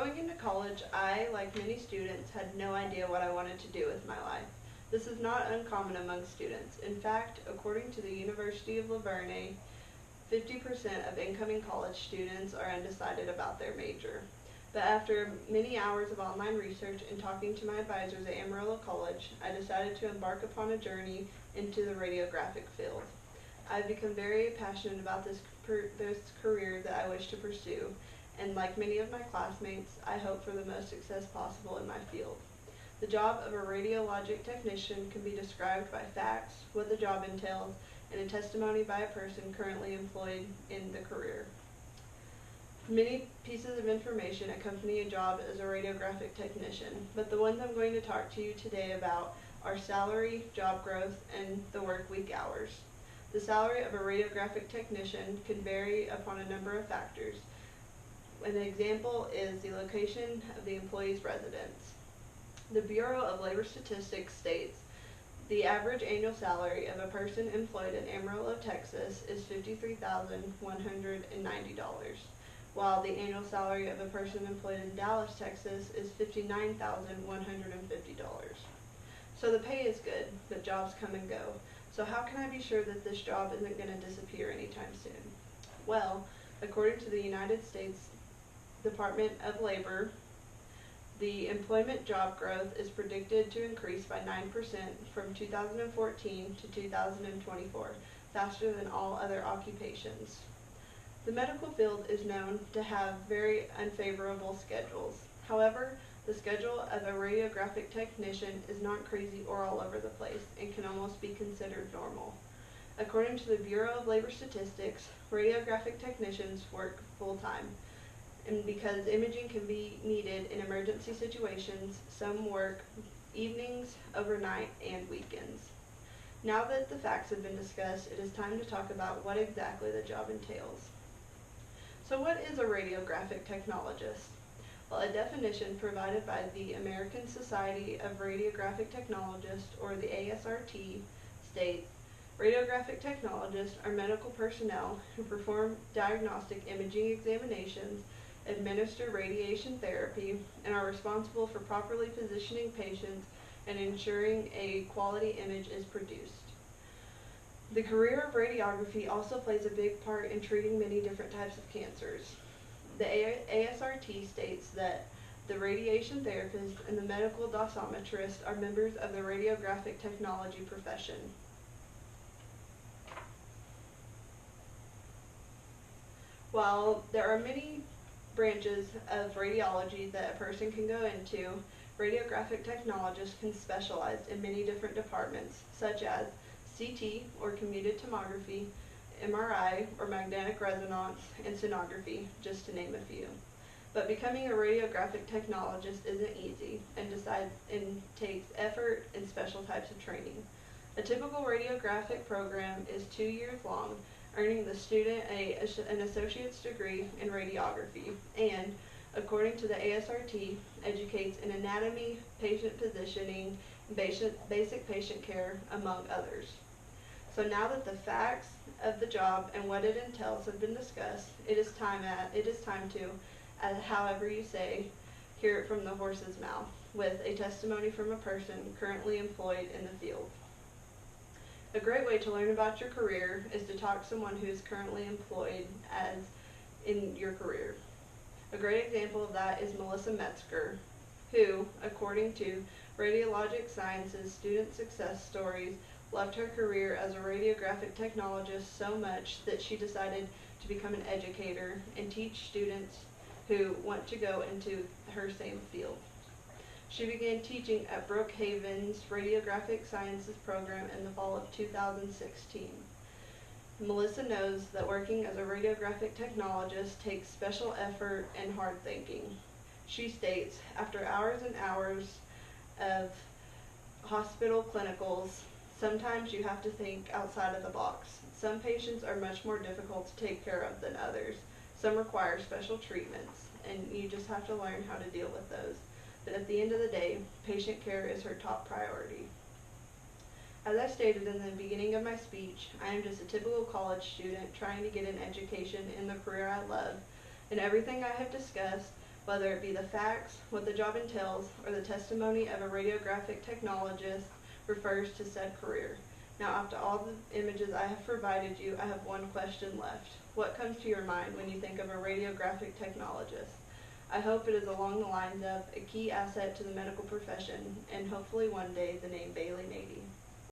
Going into college, I, like many students, had no idea what I wanted to do with my life. This is not uncommon among students. In fact, according to the University of La Verne, 50% of incoming college students are undecided about their major. But after many hours of online research and talking to my advisors at Amarillo College, I decided to embark upon a journey into the radiographic field. I've become very passionate about this career that I wish to pursue, and like many of my classmates, I hope for the most success possible in my field. The job of a radiologic technician can be described by facts, what the job entails, and a testimony by a person currently employed in the career. Many pieces of information accompany a job as a radiographic technician, but the ones I'm going to talk to you today about are salary, job growth, and the work week hours. The salary of a radiographic technician can vary upon a number of factors. An example is the location of the employee's residence. The Bureau of Labor Statistics states the average annual salary of a person employed in Amarillo, Texas is $53,190, while the annual salary of a person employed in Dallas, Texas is $59,150. So the pay is good, but jobs come and go. So how can I be sure that this job isn't going to disappear anytime soon? Well, according to the United States Department of Labor, the employment job growth is predicted to increase by 9% from 2014 to 2024, faster than all other occupations. The medical field is known to have very unfavorable schedules. However, the schedule of a radiographic technician is not crazy or all over the place and can almost be considered normal. According to the Bureau of Labor Statistics, radiographic technicians work full-time. And because imaging can be needed in emergency situations, some work evenings, overnight, and weekends. Now that the facts have been discussed, it is time to talk about what exactly the job entails. So what is a radiographic technologist? Well, a definition provided by the American Society of Radiographic Technologists, or the ASRT, states, radiographic technologists are medical personnel who perform diagnostic imaging examinations, administer radiation therapy, and are responsible for properly positioning patients and ensuring a quality image is produced. The career of radiography also plays a big part in treating many different types of cancers. The ASRT states that the radiation therapist and the medical dosimetrist are members of the radiographic technology profession. While there are many branches of radiology that a person can go into, radiographic technologists can specialize in many different departments, such as CT, or computed tomography, MRI, or magnetic resonance, and sonography, just to name a few. But becoming a radiographic technologist isn't easy and takes effort and special types of training. A typical radiographic program is 2 years long, earning the student an associate's degree in radiography, and, according to the ASRT, educates in anatomy, patient positioning, basic patient care, among others. So now that the facts of the job and what it entails have been discussed, it is time to, however you say, hear it from the horse's mouth, with a testimony from a person currently employed in the field. A great way to learn about your career is to talk to someone who is currently employed in your career. A great example of that is Melissa Metzger, who, according to Radiologic Sciences Student Success Stories, loved her career as a radiographic technologist so much that she decided to become an educator and teach students who want to go into her same field. She began teaching at Brookhaven's Radiographic Sciences program in the fall of 2016. Melissa knows that working as a radiographic technologist takes special effort and hard thinking. She states, after hours and hours of hospital clinicals, sometimes you have to think outside of the box. Some patients are much more difficult to take care of than others. Some require special treatments, and you just have to learn how to deal with those. But at the end of the day, patient care is her top priority. As I stated in the beginning of my speech, I am just a typical college student trying to get an education in the career I love, and everything I have discussed whether it be the facts, what the job entails, or the testimony of a radiographic technologist refers to said career. Now, after all the images I have provided you, I have one question left. What comes to your mind when you think of a radiographic technologist? I hope it is along the lines of a key asset to the medical profession, and hopefully one day the name Bailey Nady.